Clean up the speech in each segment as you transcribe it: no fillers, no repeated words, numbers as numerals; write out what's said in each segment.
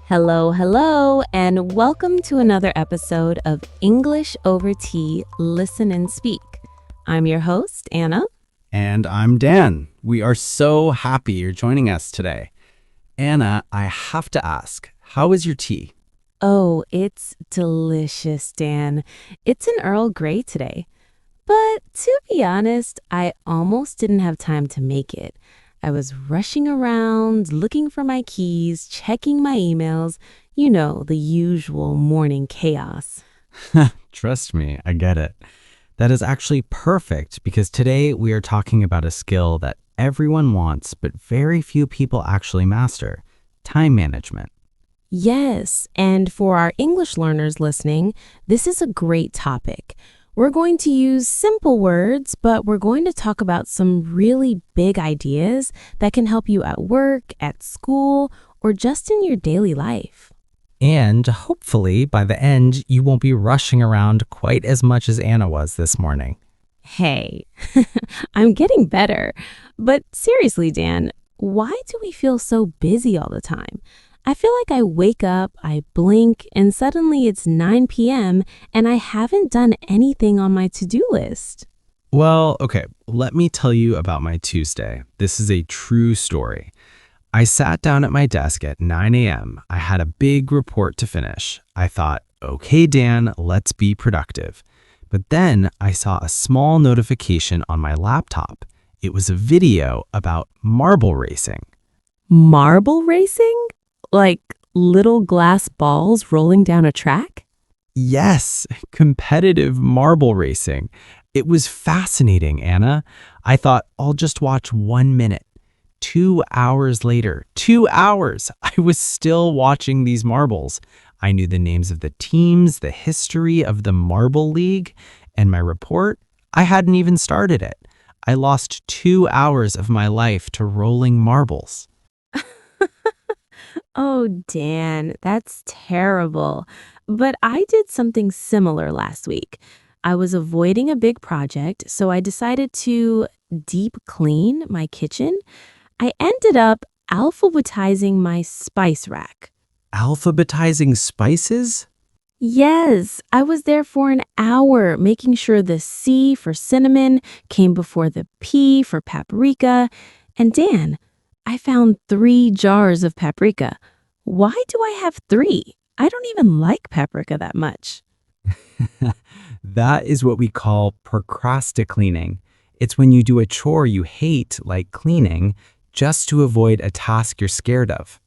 Hello, hello, and welcome to another episode of English Over Tea, Listen and Speak. I'm your host, Anna. And I'm Dan. We are so happy you're joining us today. Anna, I have to ask, how is your tea? Oh, it's delicious, Dan. It's an Earl Grey today. But to be honest, I almost didn't have time to make it. I was rushing around, looking for my keys, checking my emails, the usual morning chaos. Trust me, I get it. That is actually perfect because today we are talking about a skill that everyone wants but very few people actually master: time management. Yes, and for our English learners listening, this is a great topic. We're going to use simple words, but we're going to talk about some really big ideas that can help you at work, at school, or just in your daily life. And hopefully by the end, you won't be rushing around quite as much as Anna was this morning. Hey, I'm getting better. But seriously, Dan, why do we feel so busy all the time? I feel like I wake up, I blink, and suddenly it's 9 p.m. and I haven't done anything on my to-do list. Well, okay, let me tell you about my Tuesday. This is a true story. I sat down at my desk at 9 a.m. I had a big report to finish. I thought, okay, Dan, let's be productive. But then I saw a small notification on my laptop. It was a video about marble racing. Marble racing? Like little glass balls rolling down a track? Yes, competitive marble racing. It was fascinating, Anna. I thought, I'll just watch 1 minute. 2 hours later, 2 hours, I was still watching these marbles. I knew the names of the teams, the history of the Marble League, and my report, I hadn't even started it. I lost 2 hours of my life to rolling marbles. Oh, Dan, that's terrible. But I did something similar last week. I was avoiding a big project, so I decided to deep clean my kitchen. I ended up alphabetizing my spice rack. Alphabetizing spices? Yes, I was there for an hour, making sure the C for cinnamon came before the P for paprika. And Dan, I found 3 jars of paprika. Why do I have 3? I don't even like paprika that much. That is what we call procrastinating. It's when you do a chore you hate, like cleaning, just to avoid a task you're scared of.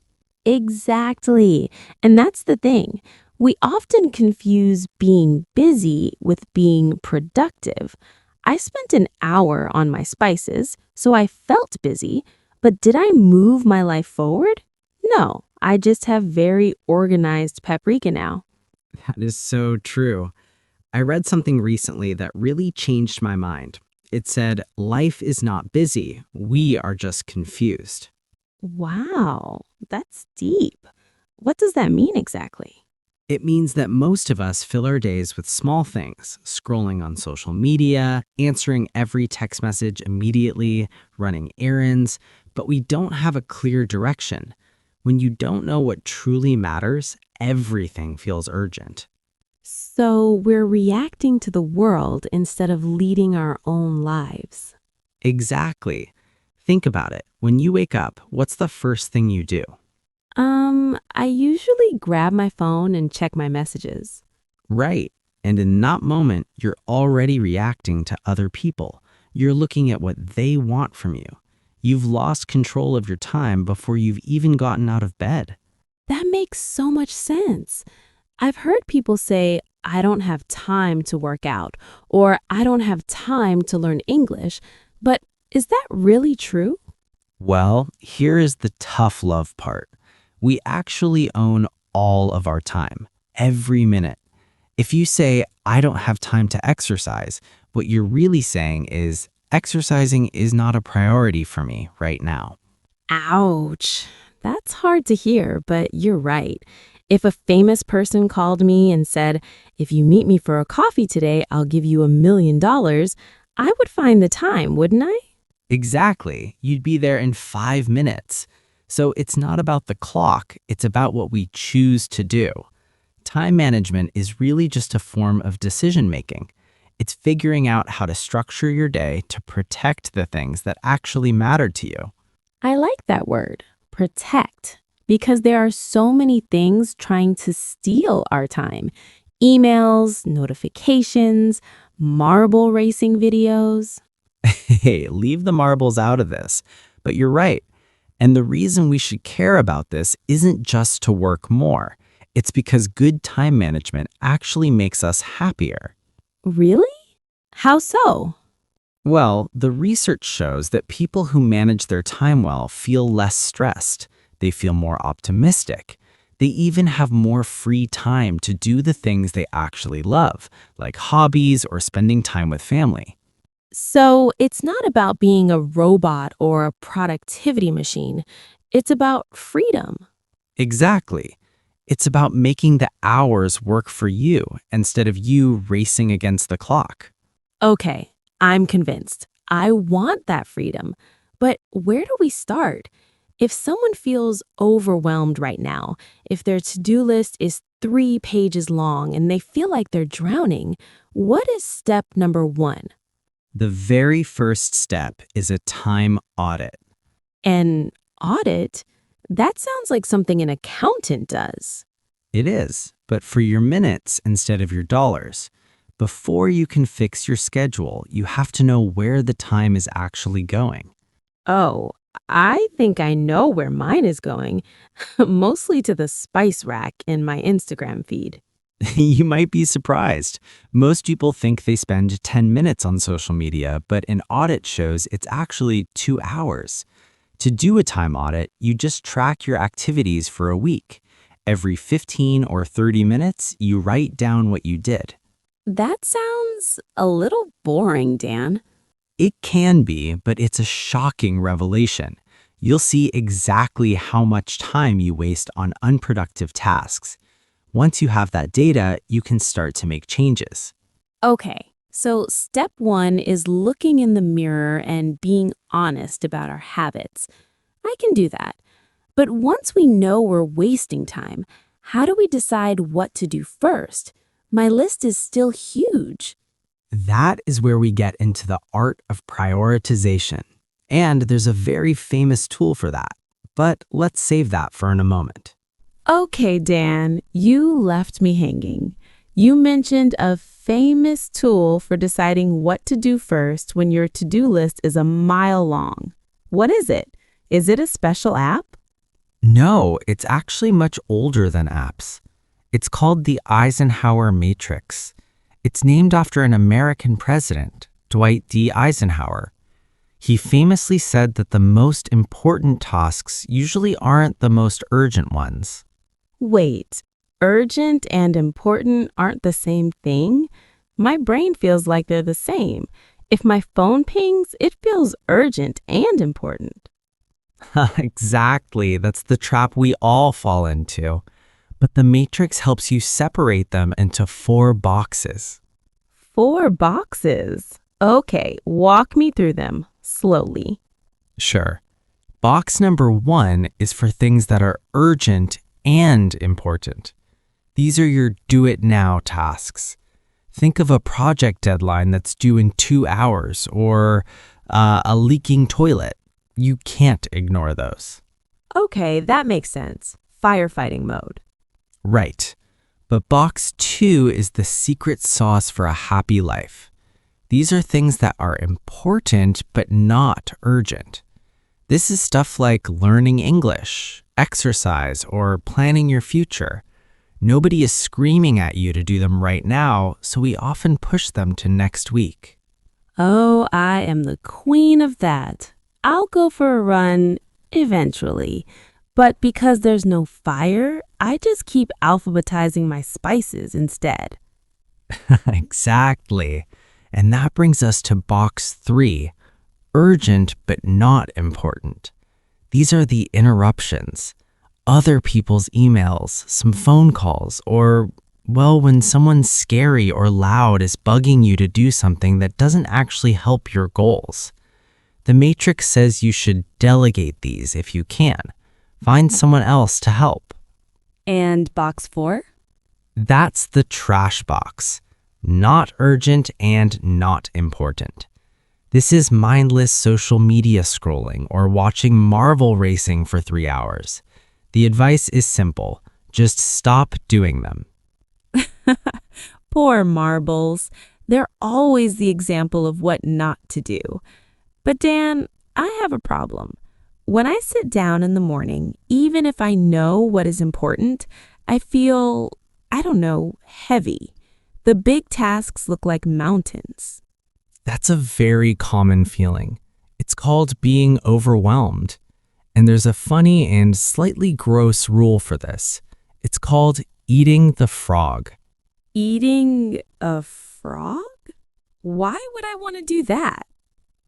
Exactly. And that's the thing. We often confuse being busy with being productive. I spent an hour on my spices, so I felt busy, but did I move my life forward? No, I just have very organized paprika now. That is so true. I read something recently that really changed my mind. It said, life is not busy, we are just confused. Wow, that's deep. What does that mean exactly? It means that most of us fill our days with small things: scrolling on social media, answering every text message immediately, running errands, but we don't have a clear direction. When you don't know what truly matters, everything feels urgent. So we're reacting to the world instead of leading our own lives. Exactly. Think about it. When you wake up, what's the first thing you do? I usually grab my phone and check my messages. Right. And in that moment, you're already reacting to other people. You're looking at what they want from you. You've lost control of your time before you've even gotten out of bed. That makes so much sense. I've heard people say, I don't have time to work out, or I don't have time to learn English, but is that really true? Well, here is the tough love part. We actually own all of our time, every minute. If you say, I don't have time to exercise, what you're really saying is, exercising is not a priority for me right now. Ouch. That's hard to hear, but you're right. If a famous person called me and said, if you meet me for a coffee today, I'll give you $1 million, I would find the time, wouldn't I? Exactly. You'd be there in 5 minutes. So it's not about the clock, it's about what we choose to do. Time management is really just a form of decision making. It's figuring out how to structure your day to protect the things that actually matter to you. I like that word, protect, because there are so many things trying to steal our time. Emails, notifications, marble racing videos. Hey, leave the marbles out of this. But you're right. And the reason we should care about this isn't just to work more. It's because good time management actually makes us happier. Really? How so? Well, the research shows that people who manage their time well feel less stressed. They feel more optimistic. They even have more free time to do the things they actually love, like hobbies or spending time with family. So it's not about being a robot or a productivity machine. It's about freedom. Exactly. It's about making the hours work for you instead of you racing against the clock. Okay, I'm convinced. I want that freedom. But where do we start? If someone feels overwhelmed right now, if their to-do list is 3 pages long and they feel like they're drowning, what is step number one? The very first step is a time audit. An audit? That sounds like something an accountant does. It is, but for your minutes instead of your dollars. Before you can fix your schedule, you have to know where the time is actually going. Oh, I think I know where mine is going. Mostly to the spice rack in my Instagram feed. You might be surprised. Most people think they spend 10 minutes on social media, but an audit shows it's actually 2 hours. To do a time audit, you just track your activities for a week. Every 15 or 30 minutes, you write down what you did. That sounds a little boring, Dan. It can be, but it's a shocking revelation. You'll see exactly how much time you waste on unproductive tasks. Once you have that data, you can start to make changes. Okay, so step one is looking in the mirror and being honest about our habits. I can do that. But once we know we're wasting time, how do we decide what to do first? My list is still huge. That is where we get into the art of prioritization. And there's a very famous tool for that. But let's save that for in a moment. Okay, Dan, you left me hanging. You mentioned a famous tool for deciding what to do first when your to-do list is a mile long. What is it? Is it a special app? No, it's actually much older than apps. It's called the Eisenhower Matrix. It's named after an American president, Dwight D. Eisenhower. He famously said that the most important tasks usually aren't the most urgent ones. Wait, urgent and important aren't the same thing? My brain feels like they're the same. If my phone pings, it feels urgent and important. Exactly, that's the trap we all fall into. But the matrix helps you separate them into 4 boxes. 4 boxes. Okay, walk me through them slowly. Sure. Box number 1 is for things that are urgent and important. These are your do-it-now tasks. Think of a project deadline that's due in 2 hours or a leaking toilet. You can't ignore those. Okay, that makes sense. Firefighting mode. Right. But box 2 is the secret sauce for a happy life. These are things that are important but not urgent. This is stuff like learning English, exercise, or planning your future. Nobody is screaming at you to do them right now, so we often push them to next week. Oh, I am the queen of that. I'll go for a run eventually. But because there's no fire, I just keep alphabetizing my spices instead. Exactly. And that brings us to box 3, urgent but not important. These are the interruptions. Other people's emails, some phone calls, or, well, when someone scary or loud is bugging you to do something that doesn't actually help your goals. The Matrix says you should delegate these if you can, Find someone else to help. And box 4? That's the trash box. Not urgent and not important. This is mindless social media scrolling or watching Marvel racing for 3 hours. The advice is simple. Just stop doing them. Poor marbles. They're always the example of what not to do. But Dan, I have a problem. When I sit down in the morning, even if I know what is important, I feel, I don't know, heavy. The big tasks look like mountains. That's a very common feeling. It's called being overwhelmed. And there's a funny and slightly gross rule for this. It's called eating the frog. Eating a frog? Why would I want to do that?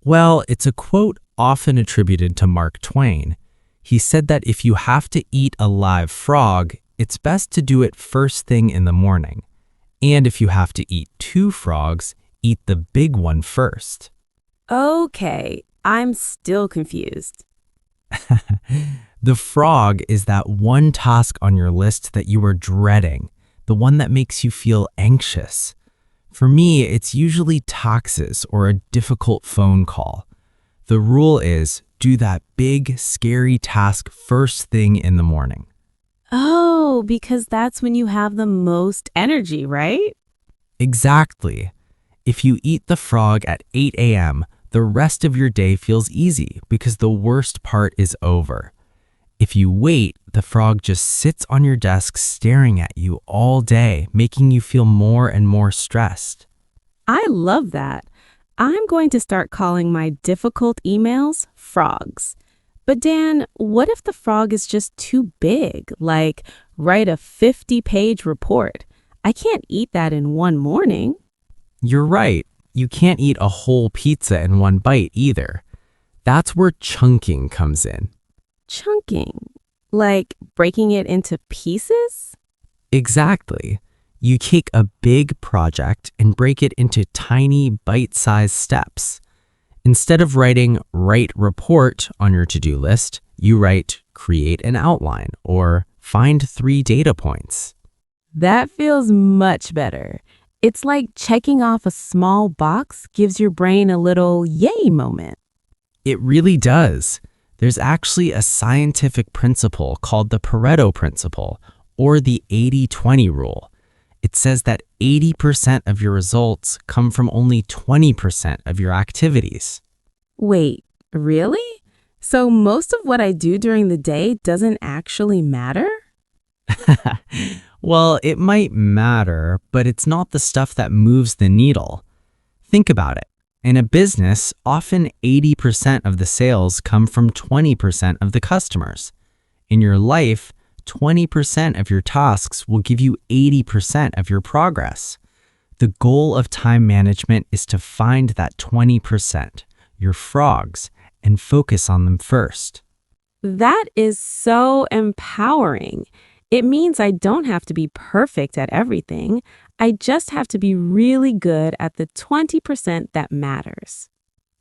Well, it's a quote often attributed to Mark Twain. He said that if you have to eat a live frog, it's best to do it first thing in the morning. And if you have to eat 2 frogs, eat the big one first. Okay, I'm still confused. The frog is that one task on your list that you are dreading, the one that makes you feel anxious. For me, it's usually taxes or a difficult phone call. The rule is do that big, scary task first thing in the morning. Oh, because that's when you have the most energy, right? Exactly. If you eat the frog at 8 a.m., the rest of your day feels easy because the worst part is over. If you wait, the frog just sits on your desk staring at you all day, making you feel more and more stressed. I love that. I'm going to start calling my difficult emails frogs. But Dan, what if the frog is just too big, like write a 50-page report? I can't eat that in one morning. You're right. You can't eat a whole pizza in one bite either. That's where chunking comes in. Chunking? Like breaking it into pieces? Exactly. You take a big project and break it into tiny bite-sized steps. Instead of writing write report on your to-do list, you write create an outline or find 3 data points. That feels much better. It's like checking off a small box gives your brain a little yay moment. It really does. There's actually a scientific principle called the Pareto principle, or the 80-20 rule. It says that 80% of your results come from only 20% of your activities. Wait, really? So most of what I do during the day doesn't actually matter? Well, it might matter, but it's not the stuff that moves the needle. Think about it. In a business, often 80% of the sales come from 20% of the customers. In your life, 20% of your tasks will give you 80% of your progress. The goal of time management is to find that 20%, your frogs, and focus on them first. That is so empowering. It means I don't have to be perfect at everything. I just have to be really good at the 20% that matters.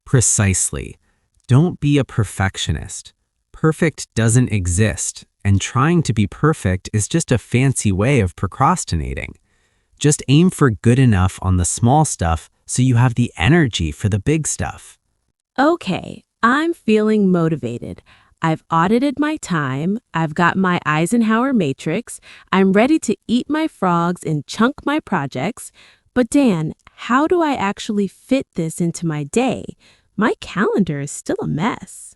Precisely. Don't be a perfectionist. Perfect doesn't exist, and trying to be perfect is just a fancy way of procrastinating. Just aim for good enough on the small stuff so you have the energy for the big stuff. Okay, I'm feeling motivated. I've audited my time, I've got my Eisenhower Matrix, I'm ready to eat my frogs and chunk my projects. But Dan, how do I actually fit this into my day? My calendar is still a mess.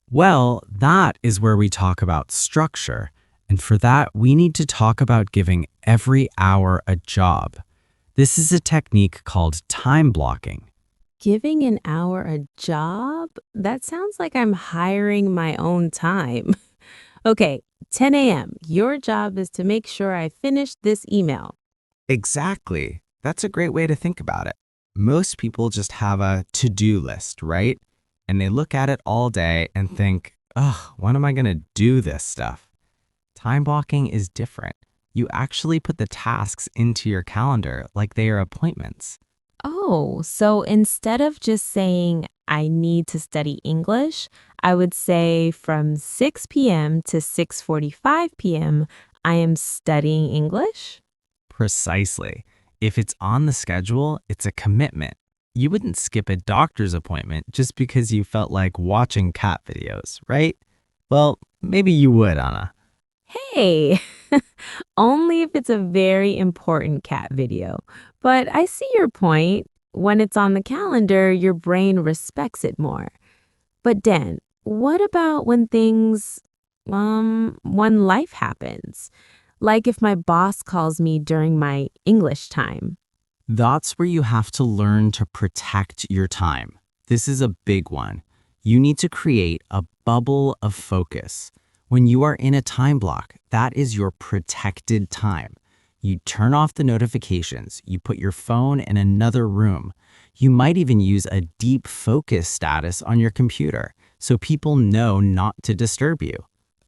Well, that is where we talk about structure. And for that, we need to talk about giving every hour a job. This is a technique called time blocking. Giving an hour a job? That sounds like I'm hiring my own time. Okay, 10 a.m. Your job is to make sure I finish this email. Exactly. That's a great way to think about it. Most people just have a to-do list, right? And they look at it all day and think, ugh, when am I going to do this stuff? Time blocking is different. You actually put the tasks into your calendar like they are appointments. Oh, Oh, so instead of just saying, I need to study English, I would say from 6 p.m. to 6:45 p.m., I am studying English? Precisely. If it's on the schedule, it's a commitment. You wouldn't skip a doctor's appointment just because you felt like watching cat videos, right? Well, maybe you would, Anna. Hey, only if it's a very important cat video. But I see your point. When it's on the calendar, your brain respects it more. But Dan, what about when life happens? Like if my boss calls me during my English time. That's where you have to learn to protect your time. This is a big one. You need to create a bubble of focus. When you are in a time block, that is your protected time. You turn off the notifications, you put your phone in another room. You might even use a deep focus status on your computer so people know not to disturb you.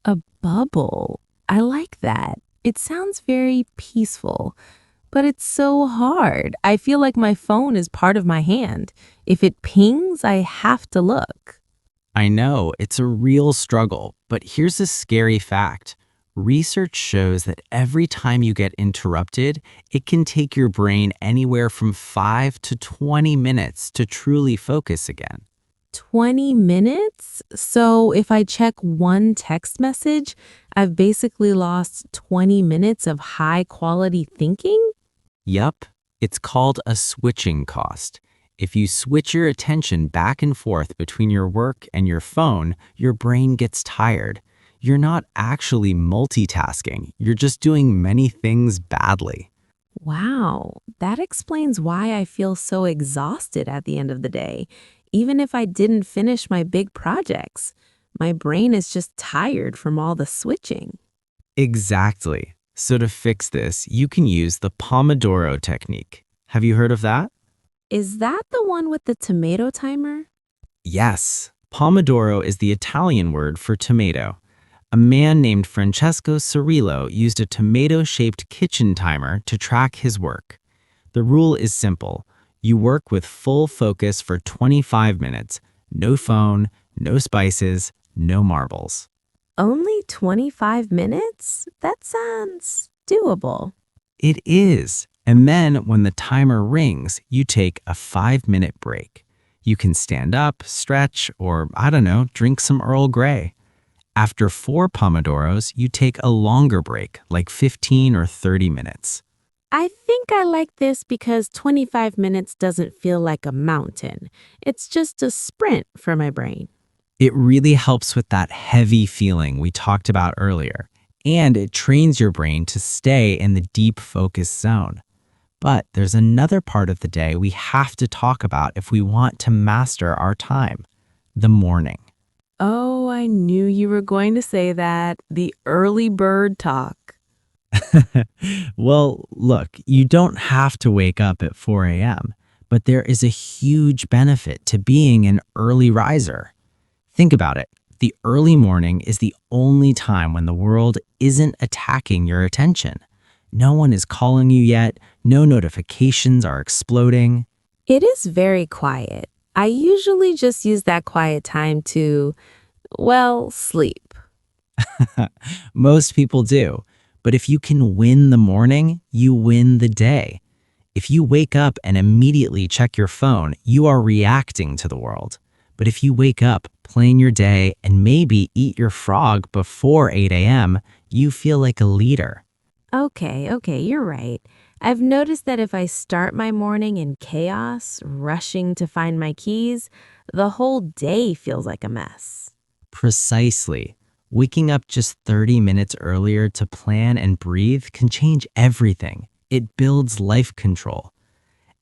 A bubble. I like that. It sounds very peaceful, but it's so hard. I feel like my phone is part of my hand. If it pings, I have to look. I know, it's a real struggle, but here's a scary fact. Research shows that every time you get interrupted, it can take your brain anywhere from 5 to 20 minutes to truly focus again. 20 minutes? So if I check one text message, I've basically lost 20 minutes of high quality thinking? Yup, it's called a switching cost. If you switch your attention back and forth between your work and your phone, your brain gets tired. You're not actually multitasking, you're just doing many things badly. Wow, that explains why I feel so exhausted at the end of the day. Even if I didn't finish my big projects, my brain is just tired from all the switching. Exactly. So to fix this, you can use the Pomodoro Technique. Have you heard of that? Is that the one with the tomato timer? Yes. Pomodoro is the Italian word for tomato. A man named Francesco Cirillo used a tomato-shaped kitchen timer to track his work. The rule is simple. You work with full focus for 25 minutes. No phone, no spices, no marbles. Only 25 minutes? That sounds doable. It is. And then when the timer rings, you take a 5-minute break. You can stand up, stretch, or I don't know, drink some Earl Grey. After 4 Pomodoros, you take a longer break, like 15 or 30 minutes. I think I like this because 25 minutes doesn't feel like a mountain. It's just a sprint for my brain. It really helps with that heavy feeling we talked about earlier, and it trains your brain to stay in the deep focus zone. But there's another part of the day we have to talk about if we want to master our time: the morning. Oh, I knew you were going to say that. The early bird talk. Well, look, you don't have to wake up at 4 a.m., but there is a huge benefit to being an early riser. Think about it. The early morning is the only time when the world isn't attacking your attention. No one is calling you yet. No notifications are exploding. It is very quiet. I usually just use that quiet time to, well, sleep. Most people do. But if you can win the morning, you win the day. If you wake up and immediately check your phone, you are reacting to the world. But if you wake up, plan your day, and maybe eat your frog before 8 a.m., you feel like a leader. Okay, you're right. I've noticed that if I start my morning in chaos, rushing to find my keys, the whole day feels like a mess. Precisely. Waking up just 30 minutes earlier to plan and breathe can change everything. It builds life control.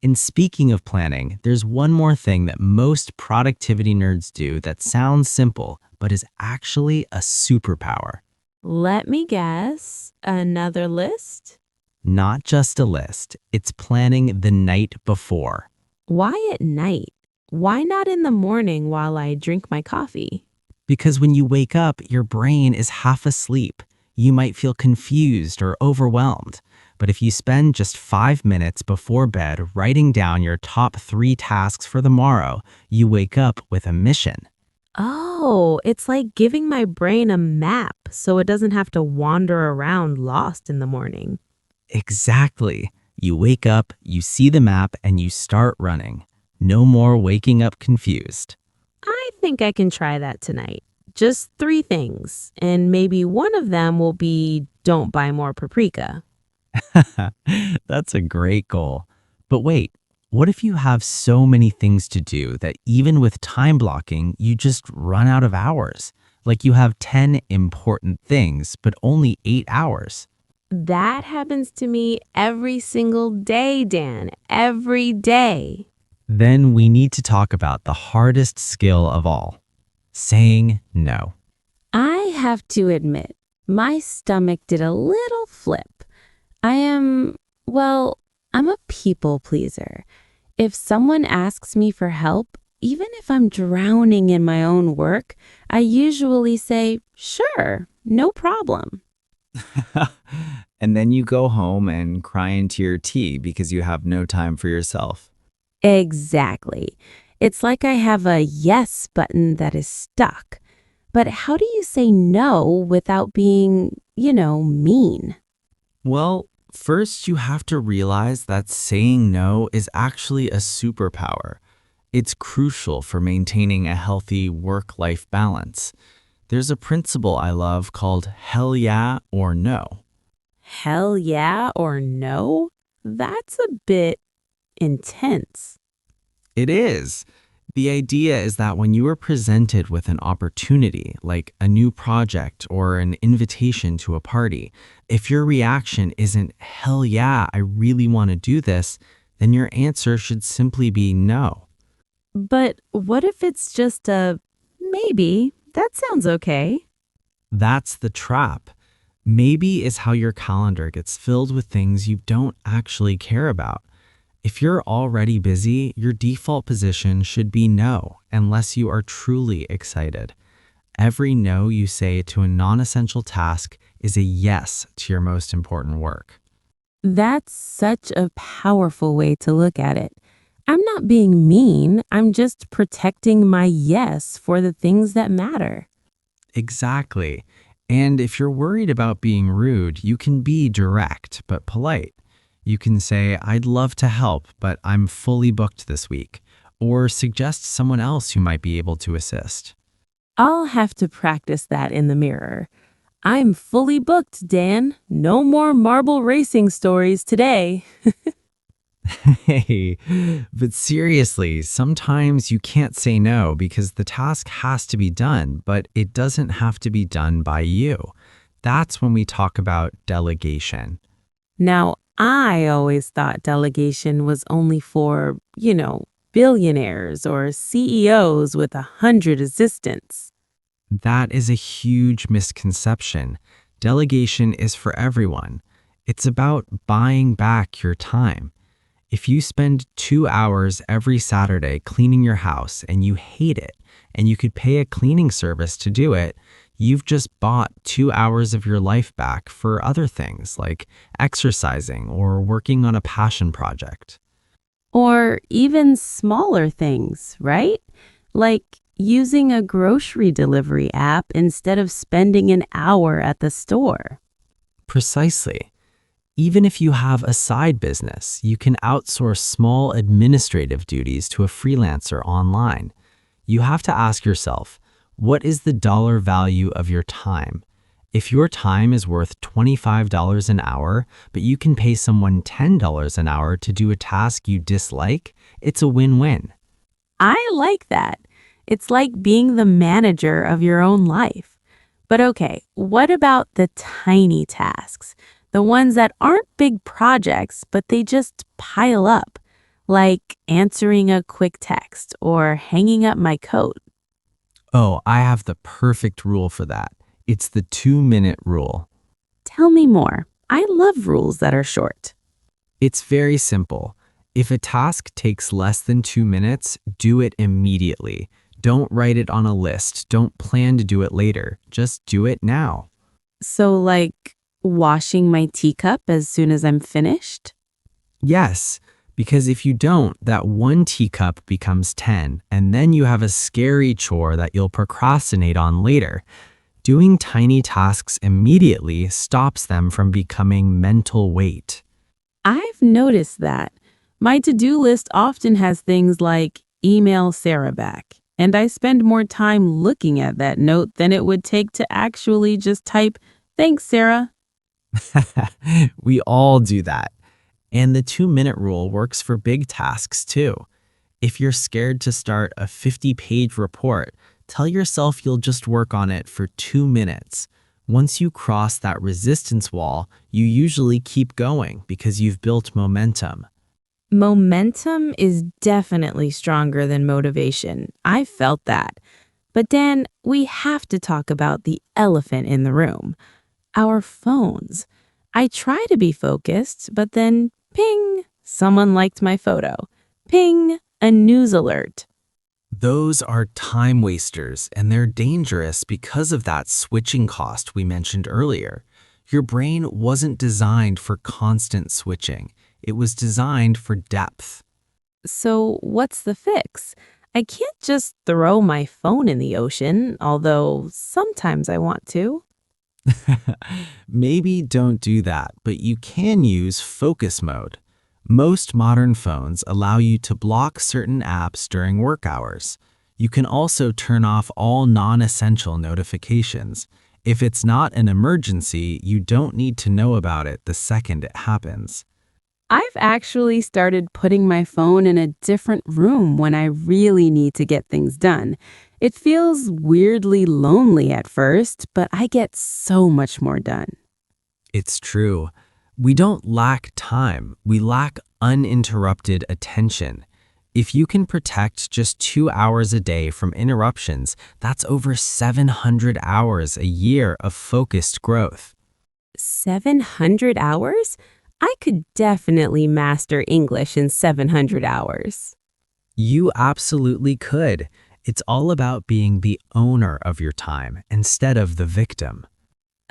And speaking of planning, there's one more thing that most productivity nerds do that sounds simple, but is actually a superpower. Let me guess. Another list? Not just a list, it's planning the night before. Why at night? Why not in the morning while I drink my coffee? Because when you wake up, your brain is half asleep. you might feel confused or overwhelmed. But if you spend just 5 minutes before bed writing down your top 3 tasks for the morrow, you wake up with a mission. Oh, it's like giving my brain a map so it doesn't have to wander around lost in the morning. Exactly. You wake up, you see the map, and you start running. No more waking up confused. I think I can try that tonight. Just 3 things, and maybe one of them will be don't buy more paprika. That's a great goal. But wait, what if you have so many things to do that even with time blocking, you just run out of hours? Like you have 10 important things, but only 8 hours. That happens to me every single day, Dan. Every day. Then we need to talk about the hardest skill of all, saying no. I have to admit, my stomach did a little flip. I am, well, I'm a people pleaser. If someone asks me for help, even if I'm drowning in my own work, I usually say, sure, no problem. And then you go home and cry into your tea because you have no time for yourself. Exactly. It's like I have a yes button that is stuck. But how do you say no without being, mean? Well, first you have to realize that saying no is actually a superpower. It's crucial for maintaining a healthy work-life balance. There's a principle I love called hell yeah or no. Hell yeah or no? That's a bit intense. It is. The idea is that when you are presented with an opportunity, like a new project or an invitation to a party, if your reaction isn't, hell yeah, I really want to do this, then your answer should simply be no. But what if it's just a maybe? That sounds okay. That's the trap. Maybe is how your calendar gets filled with things you don't actually care about. If you're already busy, your default position should be no, unless you are truly excited. Every no you say to a non-essential task is a yes to your most important work. That's such a powerful way to look at it. I'm not being mean, I'm just protecting my yes for the things that matter. Exactly. And if you're worried about being rude, you can be direct but polite. You can say, I'd love to help, but I'm fully booked this week, or suggest someone else who might be able to assist. I'll have to practice that in the mirror. I'm fully booked, Dan. No more marble racing stories today. Hey, but seriously, sometimes you can't say no because the task has to be done, but it doesn't have to be done by you. That's when we talk about delegation. Now, I always thought delegation was only for, billionaires or CEOs with 100 assistants. That is a huge misconception. Delegation is for everyone. It's about buying back your time. If you spend 2 hours every Saturday cleaning your house and you hate it, and you could pay a cleaning service to do it, you've just bought 2 hours of your life back for other things like exercising or working on a passion project. Or even smaller things, right? Like using a grocery delivery app instead of spending an hour at the store. Precisely. Even if you have a side business, you can outsource small administrative duties to a freelancer online. You have to ask yourself, what is the dollar value of your time? If your time is worth $25 an hour, but you can pay someone $10 an hour to do a task you dislike, it's a win-win. I like that. It's like being the manager of your own life. But okay, what about the tiny tasks? The ones that aren't big projects, but they just pile up, like answering a quick text or hanging up my coat. Oh, I have the perfect rule for that. It's the 2-minute rule. Tell me more. I love rules that are short. It's very simple. If a task takes less than 2 minutes, do it immediately. Don't write it on a list. Don't plan to do it later. Just do it now. So, like washing my teacup as soon as I'm finished? Yes, because if you don't, that one teacup becomes 10, and then you have a scary chore that you'll procrastinate on later. Doing tiny tasks immediately stops them from becoming mental weight. I've noticed that. My to do list often has things like email Sarah back, and I spend more time looking at that note than it would take to actually just type, "Thanks, Sarah." We all do that. And the 2-minute rule works for big tasks too. If you're scared to start a 50-page report, tell yourself you'll just work on it for 2 minutes. Once you cross that resistance wall, you usually keep going because you've built momentum. Momentum is definitely stronger than motivation. I felt that. But Dan, we have to talk about the elephant in the room, our phones. I try to be focused, but then ping, someone liked my photo. Ping, a news alert. Those are time wasters, and they're dangerous because of that switching cost we mentioned earlier. Your brain wasn't designed for constant switching. It was designed for depth. So, what's the fix? I can't just throw my phone in the ocean, although sometimes I want to. Maybe don't do that, but you can use focus mode. Most modern phones allow you to block certain apps during work hours. You can also turn off all non-essential notifications. If it's not an emergency, you don't need to know about it the second it happens. I've actually started putting my phone in a different room when I really need to get things done. It feels weirdly lonely at first, but I get so much more done. It's true. We don't lack time, we lack uninterrupted attention. If you can protect just 2 hours a day from interruptions, that's over 700 hours a year of focused growth. 700 hours? I could definitely master English in 700 hours. You absolutely could. It's all about being the owner of your time instead of the victim.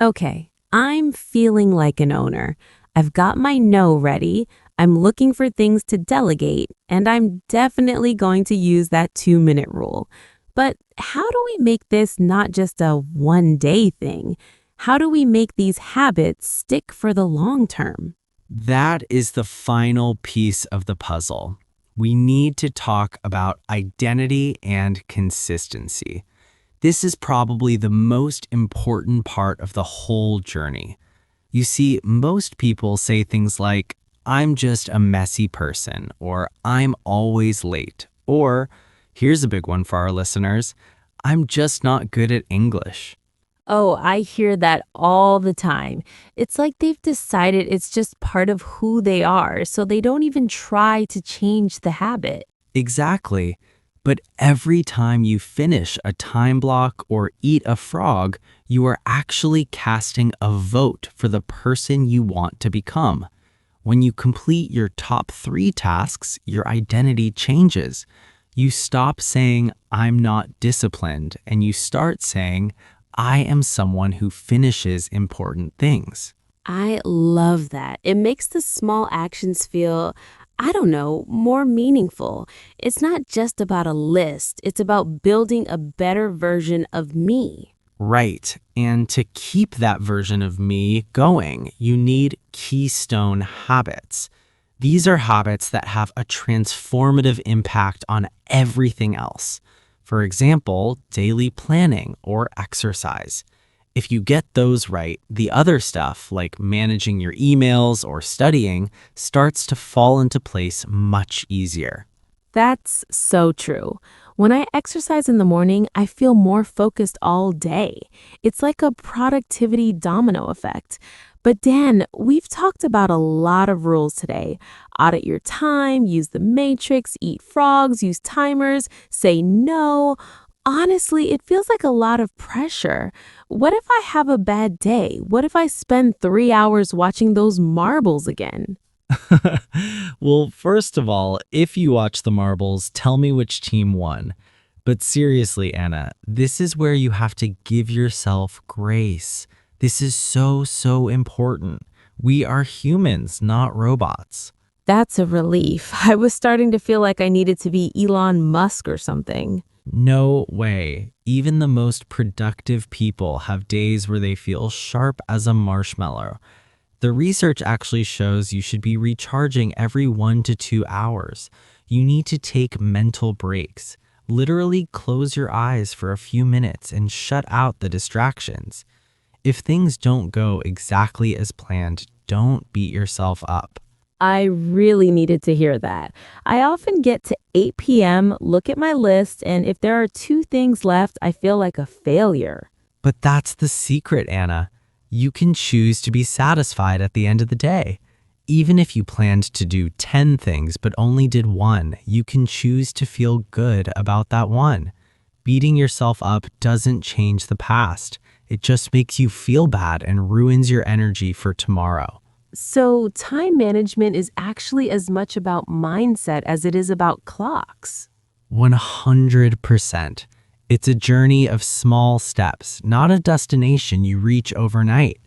Okay, I'm feeling like an owner. I've got my no ready. I'm looking for things to delegate, and I'm definitely going to use that 2-minute rule. But how do we make this not just a one-day thing? How do we make these habits stick for the long term? That is the final piece of the puzzle. We need to talk about identity and consistency. This is probably the most important part of the whole journey. You see, most people say things like, "I'm just a messy person," or "I'm always late," or, here's a big one for our listeners, "I'm just not good at English." Oh, I hear that all the time. It's like they've decided it's just part of who they are, so they don't even try to change the habit. Exactly. But every time you finish a time block or eat a frog, you are actually casting a vote for the person you want to become. When you complete your top 3 tasks, your identity changes. You stop saying, "I'm not disciplined," and you start saying, "I am someone who finishes important things." I love that. It makes the small actions feel, I don't know, more meaningful. It's not just about a list, it's about building a better version of me. Right. And to keep that version of me going, you need keystone habits. These are habits that have a transformative impact on everything else. For example, daily planning or exercise. If you get those right, the other stuff, like managing your emails or studying, starts to fall into place much easier. That's so true. When I exercise in the morning, I feel more focused all day. It's like a productivity domino effect. But Dan, we've talked about a lot of rules today. Audit your time, use the matrix, eat frogs, use timers, say no. Honestly, it feels like a lot of pressure. What if I have a bad day? What if I spend 3 hours watching those marbles again? Well, first of all, if you watch the marbles, tell me which team won. But seriously, Anna, this is where you have to give yourself grace. This is so important. We are humans, not robots. That's a relief. I was starting to feel like I needed to be Elon Musk or something. No way. Even the most productive people have days where they feel sharp as a marshmallow. The research actually shows you should be recharging every 1 to 2 hours. You need to take mental breaks. Literally close your eyes for a few minutes and shut out the distractions. If things don't go exactly as planned, don't beat yourself up. I really needed to hear that. I often get to 8 p.m., look at my list, and if there are 2 things left, I feel like a failure. But that's the secret, Anna. You can choose to be satisfied at the end of the day. Even if you planned to do 10 things but only did one, you can choose to feel good about that one. Beating yourself up doesn't change the past. It just makes you feel bad and ruins your energy for tomorrow. So, time management is actually as much about mindset as it is about clocks. 100%. It's a journey of small steps, not a destination you reach overnight.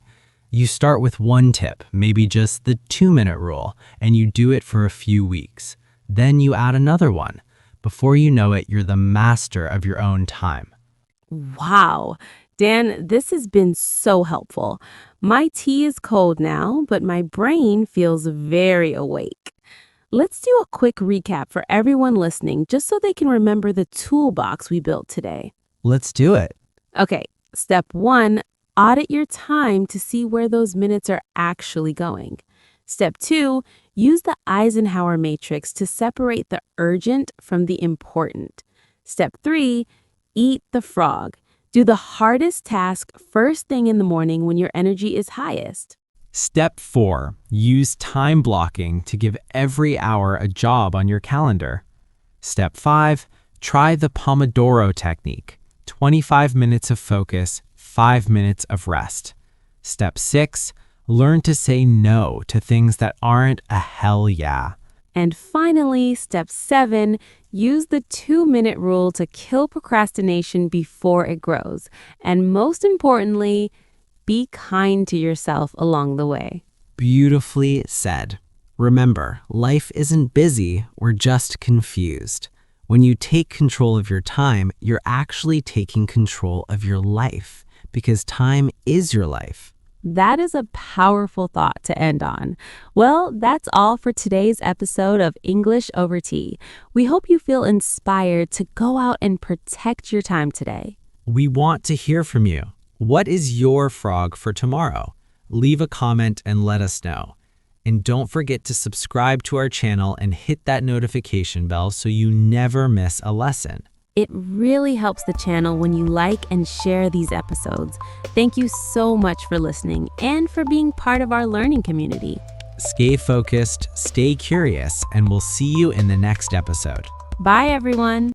You start with one tip, maybe just the 2-minute rule, and you do it for a few weeks. Then you add another one. Before you know it, you're the master of your own time. Wow. Dan, this has been so helpful. My tea is cold now, but my brain feels very awake. Let's do a quick recap for everyone listening, just so they can remember the toolbox we built today. Let's do it. Okay, step 1, audit your time to see where those minutes are actually going. Step 2, use the Eisenhower Matrix to separate the urgent from the important. Step 3, eat the frog. Do the hardest task first thing in the morning when your energy is highest. Step 4, use time blocking to give every hour a job on your calendar. Step 5, try the Pomodoro Technique. 25 minutes of focus, 5 minutes of rest. Step 6, learn to say no to things that aren't a hell yeah. And finally, step 7, use the 2-minute rule to kill procrastination before it grows. And most importantly, be kind to yourself along the way. Beautifully said. Remember, life isn't busy, we're just confused. When you take control of your time, you're actually taking control of your life, because time is your life. That is a powerful thought to end on. Well, that's all for today's episode of English Over Tea. We hope you feel inspired to go out and protect your time today. We want to hear from you. What is your frog for tomorrow? Leave a comment and let us know. And don't forget to subscribe to our channel and hit that notification bell so you never miss a lesson. It really helps the channel when you like and share these episodes. Thank you so much for listening and for being part of our learning community. Stay focused, stay curious, and we'll see you in the next episode. Bye, everyone.